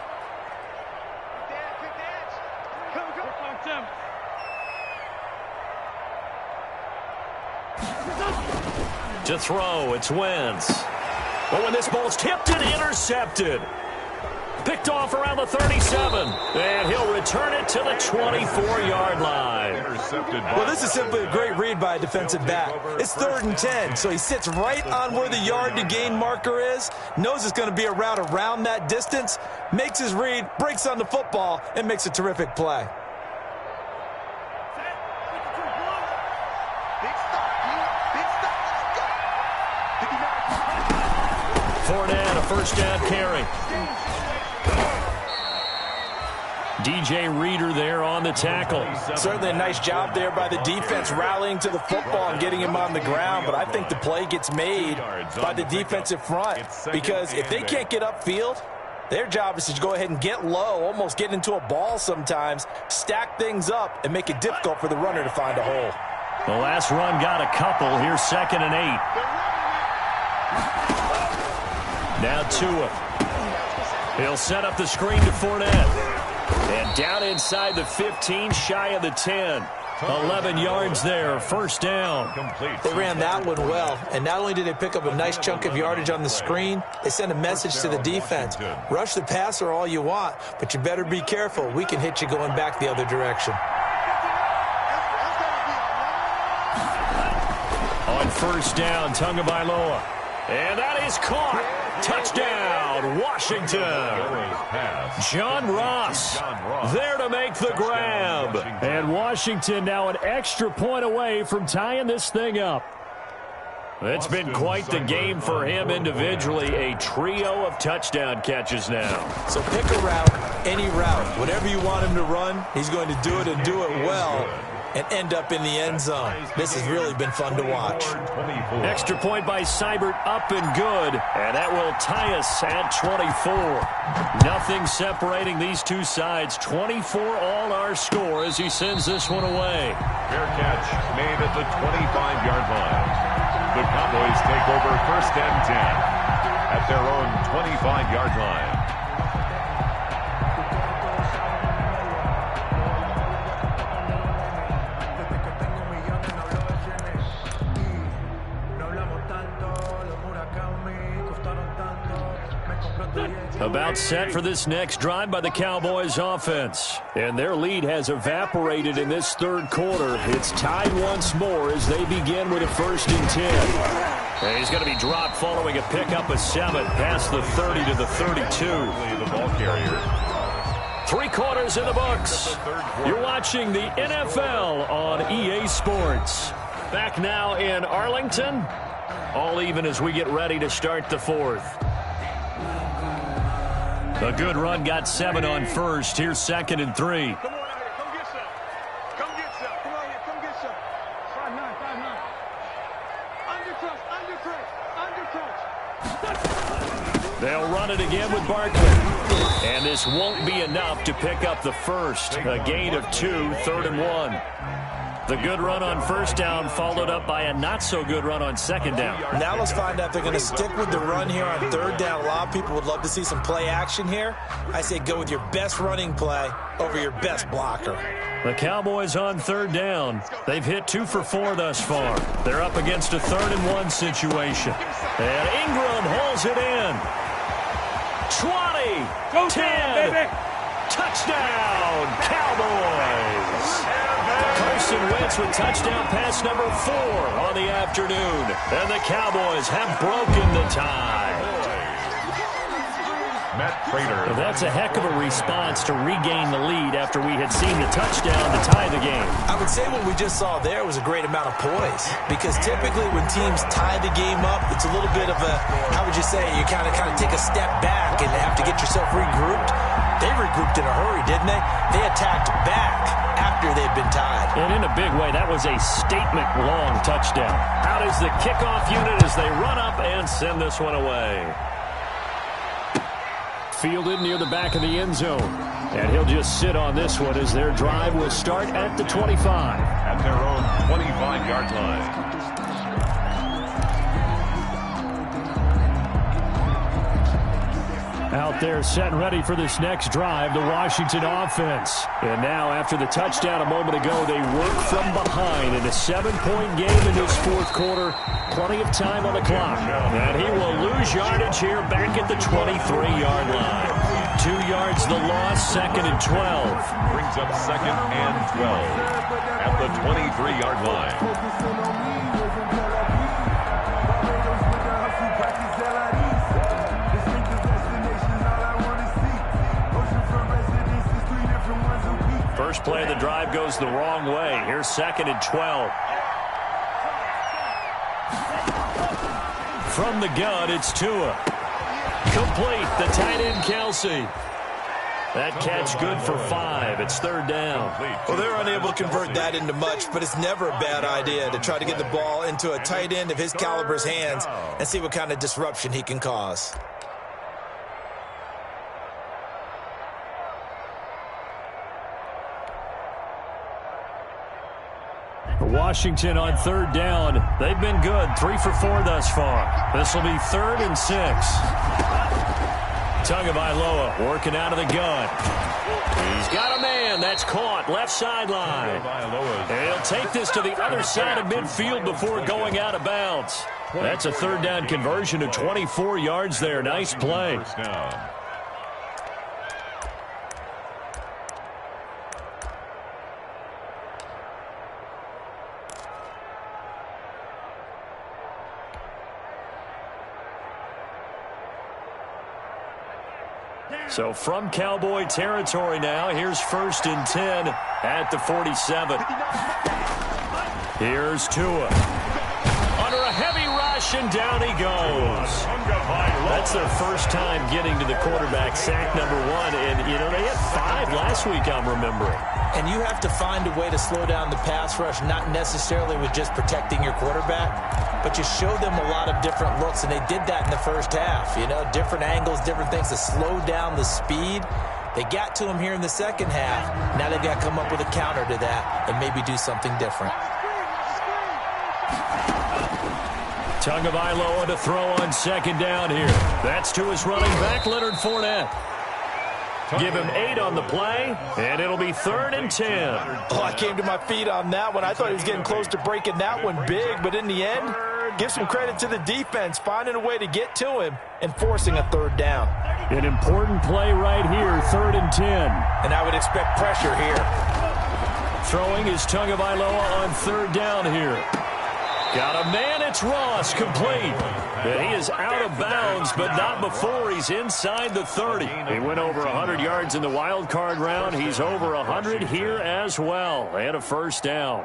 To throw, it's Wentz. But when this ball's tipped and intercepted. Picked off around the 37. And he'll return it to the 24-yard line. Well, this is simply a great read by a defensive back. It's 3rd and 10, so he sits right on where the yard-to-gain marker is, knows it's going to be a route around that distance, makes his read, breaks on the football, and makes a terrific play. Fournette, a first down carry. DJ Reader there on the tackle. Certainly a nice job there by the defense rallying to the football and getting him on the ground, but I think the play gets made by the defensive front because if they can't get upfield, their job is to go ahead and get low, almost get into a ball sometimes, stack things up, and make it difficult for the runner to find a hole. The last run got a couple. Here's 2nd and 8. Now Tua. He'll set up the screen to Fournette. And down inside the 15, shy of the 10. 11 yards there, first down. They ran that one well, and not only did they pick up a nice chunk of yardage on the screen, they sent a message to the defense. Rush the passer all you want, but you better be careful. We can hit you going back the other direction. On first down, Tagovailoa. And that is caught. Touchdown, Washington. John Ross there to make the grab. And Washington now an extra point away from tying this thing up. It's been quite the game for him individually. A trio of touchdown catches now. So pick a route, any route. Whatever you want him to run, he's going to do it and do it well and end up in the end zone. This has really been fun to watch. Extra point by Seibert, up and good. And that will tie us at 24. Nothing separating these two sides. 24 all our score as he sends this one away. Fair catch made at the 25-yard line. The Cowboys take over 1st and 10 at their own 25-yard line. About set for this next drive by the Cowboys offense. And their lead has evaporated in this 3rd quarter. It's tied once more as they begin with a 1st and 10. And he's going to be dropped following a pickup of 7 past the 30 to the 32. The ball carrier. 3 quarters in the books. You're watching the NFL on EA Sports. Back now in Arlington. All even as we get ready to start the 4th. A good run got 7 on first. Here's 2nd and 3. Come on out here. Come get some. Come get some. Come on here. Come get some. 5-9. Under crunch. They'll run it again with Barkley. And this won't be enough to pick up the first. A gain of 2, 3rd and 1. The good run on first down followed up by a not-so-good run on second down. Now let's find out if they're going to stick with the run here on third down. A lot of people would love to see some play action here. I say go with your best running play over your best blocker. The Cowboys on third down. They've hit 2 for 4 thus far. They're up against a 3rd-and-1 situation. And Ingram hauls it in. 20, 10, touchdown, Cowboys. Carson Wentz with touchdown pass number 4 on the afternoon. And the Cowboys have broken the tie. Matt Prater. That's a heck of a response to regain the lead after we had seen the touchdown to tie the game. I would say what we just saw there was a great amount of poise, because typically when teams tie the game up, it's a little bit of a, how would you say, you kind of take a step back and have to get yourself regrouped. They regrouped in a hurry, didn't they? They attacked back after they'd been tied. And in a big way, that was a statement-long touchdown. Out is the kickoff unit as they run up and send this one away. Fielded near the back of the end zone. And he'll just sit on this one as their drive will start at the 25. At their own 25-yard line. Out there set and ready for this next drive, the Washington offense. And now after the touchdown a moment ago, they work from behind in a 7-point game in this 4th quarter. Plenty of time on the clock. And he will lose yardage here back at the 23-yard line. 2 yards the loss, 2nd and 12. Brings up 2nd and 12 at the 23-yard line. First play of the drive goes the wrong way. Here's 2nd and 12. From the gun, it's Tua. Complete, the tight end, Kelsey. That catch good for 5. It's 3rd down. Well, they're unable to convert that into much, but it's never a bad idea to try to get the ball into a tight end of his caliber's hands and see what kind of disruption he can cause. Washington on 3rd down. They've been good. 3 for 4 thus far. This will be 3rd and 6. Tagovailoa working out of the gun. He's got a man. That's caught. Left sideline. And he'll take this to the other side of midfield before going out of bounds. That's a 3rd down conversion of 24 yards there. Nice play. So from Cowboy territory now, here's 1st and 10 at the 47. Here's Tua. Under a heavy rush, and down he goes. That's their first time getting to the quarterback, sack number 1. And, you know, they had 5 last week, I'm remembering. And you have to find a way to slow down the pass rush, not necessarily with just protecting your quarterback, but you show them a lot of different looks, and they did that in the first half. You know, different angles, different things to slow down the speed. They got to him here in the second half. Now they've got to come up with a counter to that and maybe do something different. Tagovailoa to throw on 2nd down here. That's to his running back, Leonard Fournette. Give him 8 on the play, and it'll be 3rd and 10. Oh, I came to my feet on that one. I thought he was getting close to breaking that one big, but in the end, give some credit to the defense, finding a way to get to him and forcing a 3rd down. An important play right here, 3rd and 10. And I would expect pressure here. Throwing is Tagovailoa on 3rd down here. Got a man, it's Ross, complete. And he is out of bounds, but not before he's inside the 30. He went over 100 yards in the wild card round. He's over 100 here as well. And a 1st down.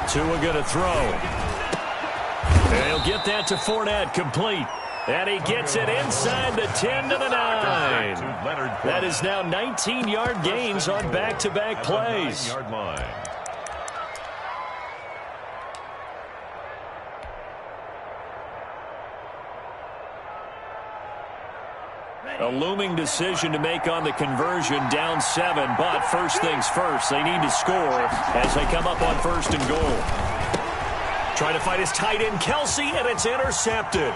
Tua going to throw. And he'll get that to Fournette, complete. And he gets it inside the 10 to the 9. That is now 19-yard gains on back-to-back plays. A looming decision to make on the conversion, down 7. But first things first, they need to score as they come up on 1st and goal. Trying to fight his tight end, Kelsey, and it's intercepted.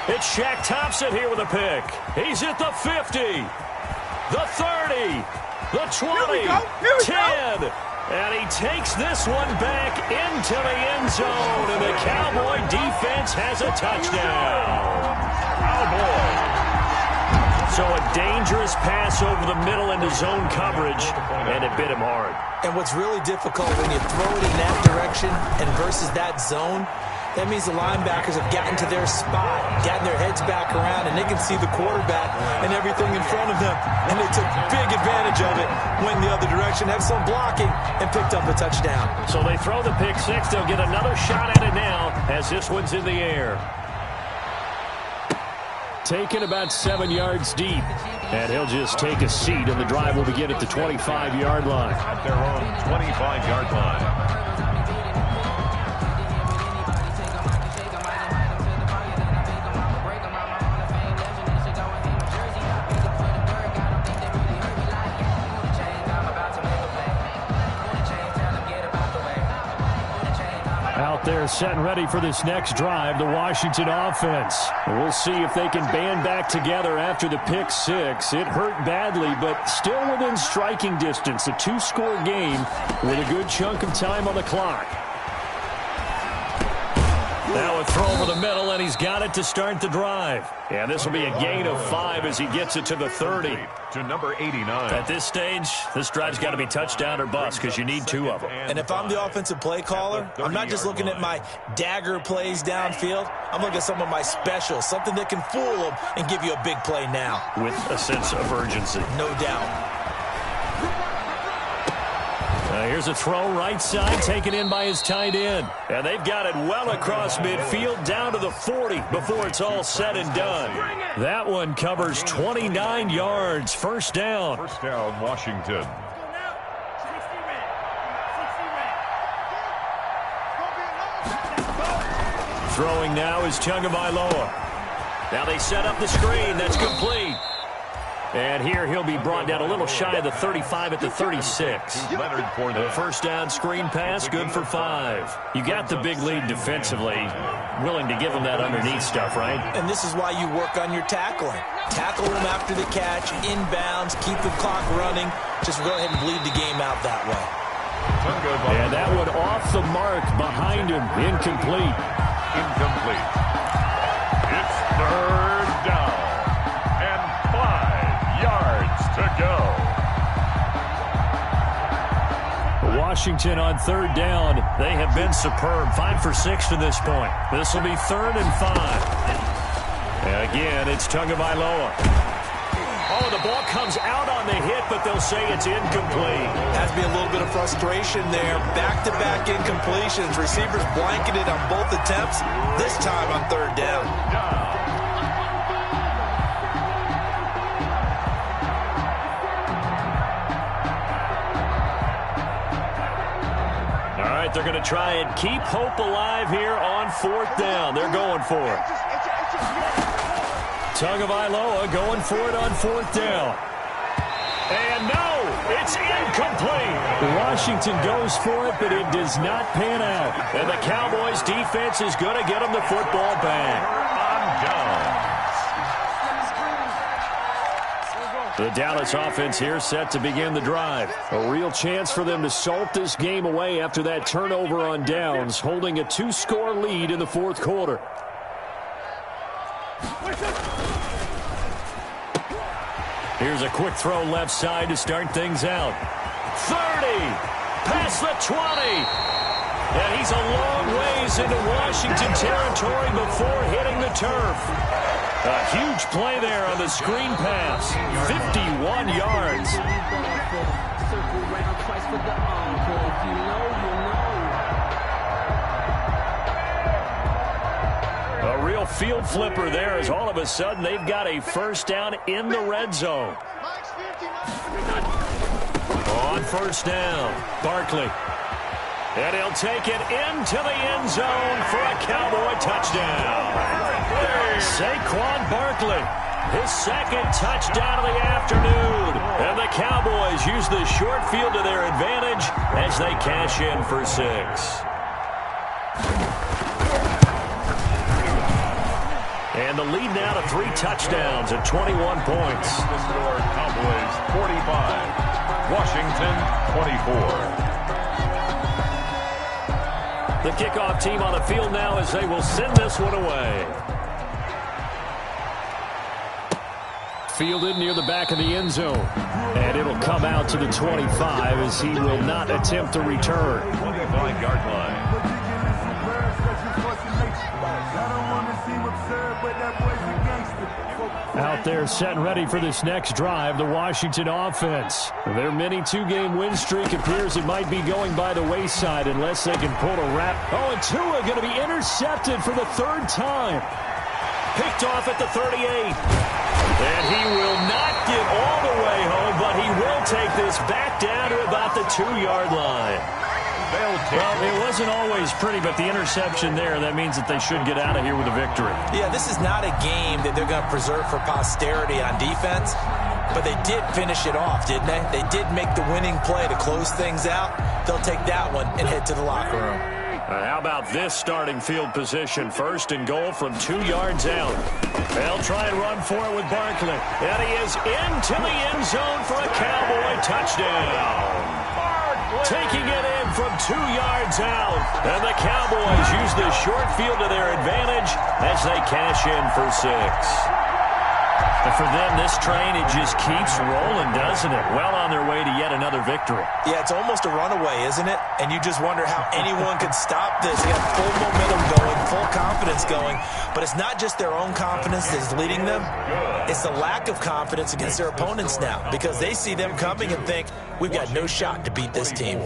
It's Shaq Thompson here with a pick. He's at the 50, the 30, the 20, 10. And he takes this one back into the end zone, and the Cowboy defense has a touchdown. Cowboy. So a dangerous pass over the middle into zone coverage, and it bit him hard. And what's really difficult when you throw it in that direction and versus that zone, that means the linebackers have gotten to their spot, gotten their heads back around, and they can see the quarterback and everything in front of them. And they took big advantage of it, went the other direction, had some blocking, and picked up a touchdown. So they throw the pick six. They'll get another shot at it now as this one's in the air. Taken about 7 yards deep. And he'll just take a seat, and the drive will begin at the 25-yard line. At their own 25-yard line. They're set and ready for this next drive, the Washington offense. We'll see if they can band back together after the pick six. It hurt badly, but still within striking distance. A 2-score game with a good chunk of time on the clock. Now a throw over the middle, and he's got it to start the drive. And this will be a gain of 5 as he gets it to the 30. To number 89. At this stage, this drive's got to be touchdown or bust because you need 2 of them. And if I'm the offensive play caller, I'm not just looking at my dagger plays downfield. I'm looking at some of my specials, something that can fool them and give you a big play now. With a sense of urgency. No doubt. Here's a throw right side, taken in by his tight end. And they've got it well across midfield, down to the 40 before it's all said and done. That one covers 29 yards. First down. First down, Washington. Throwing now is Tagovailoa. Now they set up the screen. That's complete. And here he'll be brought down a little shy of the 35 at the 36. Leonard for The first down screen pass, good for 5. You got the big lead defensively. Willing to give him that underneath stuff, right? And this is why you work on your tackling. Tackle them after the catch, inbounds, keep the clock running. Just go ahead and bleed the game out that way. And that one off the mark behind him. Incomplete. Incomplete. It's third down. And 5 yards to go. Washington on third down. They have been superb. 5 for 6 to this point. This will be 3rd and 5. And again, it's Tagovailoa. Oh, the ball comes out on the hit, but they'll say it's incomplete. Has to be a little bit of frustration there. Back-to-back incompletions. Receivers blanketed on both attempts, this time on third down. All right, they're going to try and keep hope alive here on 4th down. They're going for it. Tagovailoa going for it on 4th down. And no, it's incomplete. Washington goes for it, but it does not pan out. And the Cowboys defense is going to get them the football back. The Dallas offense here set to begin the drive. A real chance for them to salt this game away after that turnover on downs, holding a 2-score lead in the 4th quarter. Here's a quick throw left side to start things out. 30, past the 20. And he's a long ways into Washington territory before hitting the turf. A huge play there on the screen pass. 51 yards. A real field flipper there as all of a sudden they've got a first down in the red zone. On first down, Barkley. And he'll take it into the end zone for a Cowboy touchdown. Saquon Barkley his second touchdown of the afternoon. And the Cowboys use the short field to their advantage as they cash in for 6. And the lead now to 3 touchdowns at 21 points. The score, Cowboys 45, Washington 24. The kickoff team on the field now as they will send this one away. Fielded near the back of the end zone. And it'll come out to the 25 as he will not attempt to return. 25-yard line. Out there set and ready for this next drive, the Washington offense. Their mini 2-game win streak appears it might be going by the wayside unless they can pull a wrap. Oh, and Tua going to be intercepted for the 3rd time. Picked off at the 38. And he will not get all the way home, but he will take this back down to about the 2-yard line. Well, it wasn't always pretty, but the interception there, that means that they should get out of here with a victory. Yeah, this is not a game that they're going to preserve for posterity on defense, but they did finish it off, didn't they? They did make the winning play to close things out. They'll take that one and head to the locker room. How about this starting field position? 1st and goal from 2 yards out. They'll try and run for it with Barkley. And he is into the end zone for a Cowboy touchdown. Taking it in from 2 yards out. And the Cowboys use the short field to their advantage as they cash in for 6. And for them, this train, it just keeps rolling, doesn't it? Well on their way to yet another victory. Yeah, it's almost a runaway, isn't it? And you just wonder how anyone could stop this. They got full momentum going, full confidence going. But it's not just their own confidence that's leading them. It's the lack of confidence against their opponents now because they see them coming and think, we've got no shot to beat this team.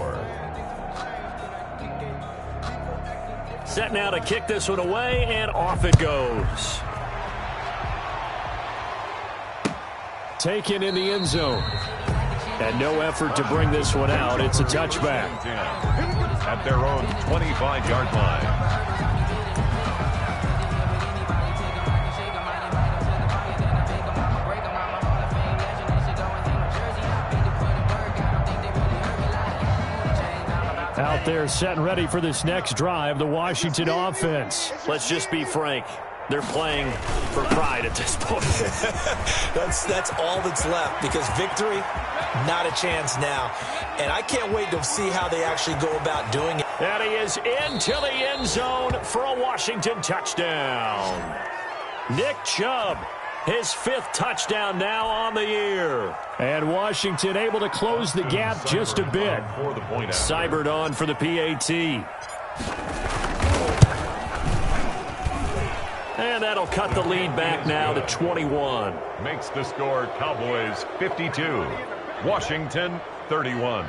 Set now to kick this one away, and off it goes. Taken in the end zone. And no effort to bring this one out. It's a touchback. At their own 25-yard line. Out there set and ready for this next drive, the Washington offense. Let's just be frank. They're playing for pride at this point. That's all that's left because victory, not a chance now. And I can't wait to see how they actually go about doing it. And he is into the end zone for a Washington touchdown. Nick Chubb, his 5th touchdown now on the year. And Washington able to close the gap just a bit. Cybered on for the PAT. And that'll cut the lead back now to 21. Makes the score Cowboys 52, Washington 31.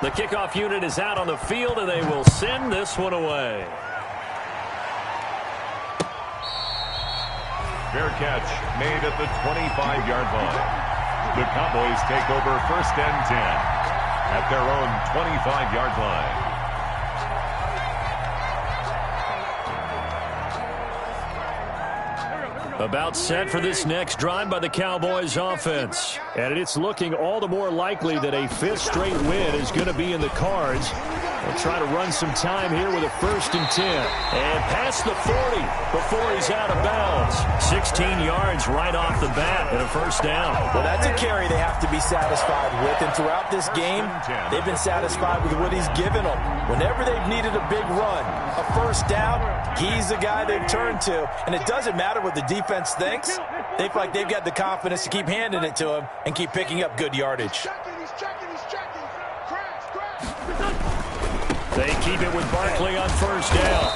The kickoff unit is out on the field, and they will send this one away. Fair catch made at the 25-yard line. The Cowboys take over 1st and 10 at their own 25-yard line. About set for this next drive by the Cowboys offense. And it's looking all the more likely that a 5th straight win is going to be in the cards. They'll try to run some time here with a 1st and 10. And past the 40 before he's out of bounds. 16 yards right off the bat and a 1st down. Well, that's a carry they have to be satisfied with. And throughout this game, they've been satisfied with what he's given them. Whenever they've needed a big run, a 1st down, he's the guy they've turned to. And it doesn't matter what the defense thinks. They feel like they've got the confidence to keep handing it to him and keep picking up good yardage. They keep it with Barkley on 1st down.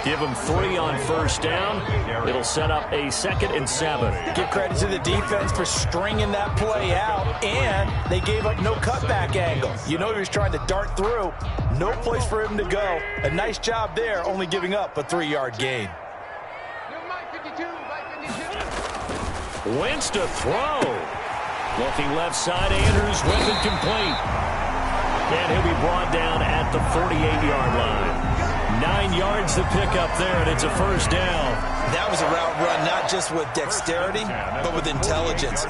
Give them 3 on 1st down. It'll set up a 2nd and 7. Give credit to the defense for stringing that play out, and they gave up no cutback angle. You know he was trying to dart through. No place for him to go. A nice job there, only giving up a 3-yard gain. Wentz to throw. Looking left side, Andrews, weapon complete. And he'll be brought down at the 48-yard line. 9 yards to pick up there, and it's a first down. That was a route run, not just with dexterity, but with intelligence.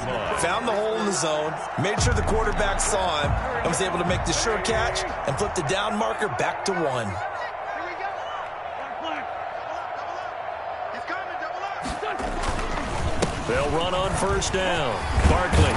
Found the hole in the zone, made sure the quarterback saw him, and was able to make the sure catch and flip the down marker back to 1. They'll run on first down. Barkley.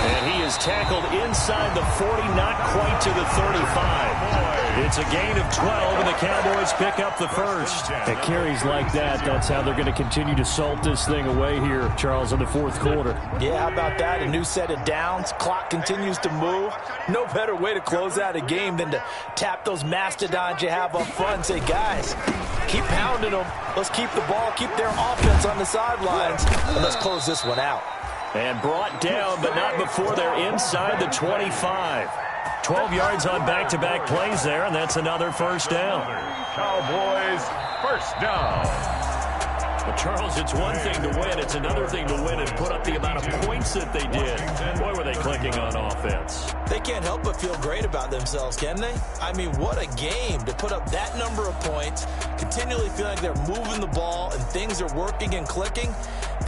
And he is tackled inside the 40, not quite to the 35. It's a gain of 12, and the Cowboys pick up the first. At carries like that, that's how they're going to continue to salt this thing away here, Charles, in the fourth quarter. Yeah, how about that? A new set of downs. Clock continues to move. No better way to close out a game than to tap those mastodons you have up front and say, guys, keep pounding them. Let's keep the ball, keep their offense on the sidelines, and let's close this one out. And brought down, but not before they're inside the 25. 12 yards on back-to-back plays there, and that's another first down. Cowboys, first down. But Charles, it's one thing to win. It's another thing to win and put up the amount of points that they did. Boy, were they clicking on offense. They can't help but feel great about themselves, can they? I mean, what a game to put up that number of points, continually feel like they're moving the ball and things are working and clicking.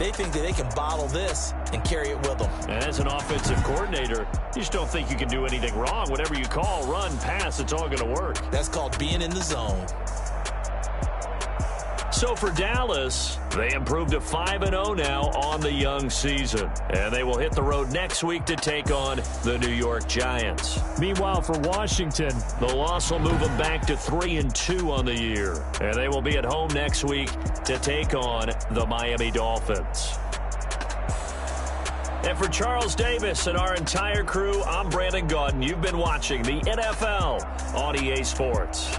They think that they can bottle this and carry it with them. And as an offensive coordinator, you just don't think you can do anything wrong. Whatever you call, run, pass, it's all going to work. That's called being in the zone. So for Dallas, they improved to 5-0 now on the young season. And they will hit the road next week to take on the New York Giants. Meanwhile, for Washington, the loss will move them back to 3-2 on the year. And they will be at home next week to take on the Miami Dolphins. And for Charles Davis and our entire crew, I'm Brandon Gaudin. You've been watching the NFL on EA Sports.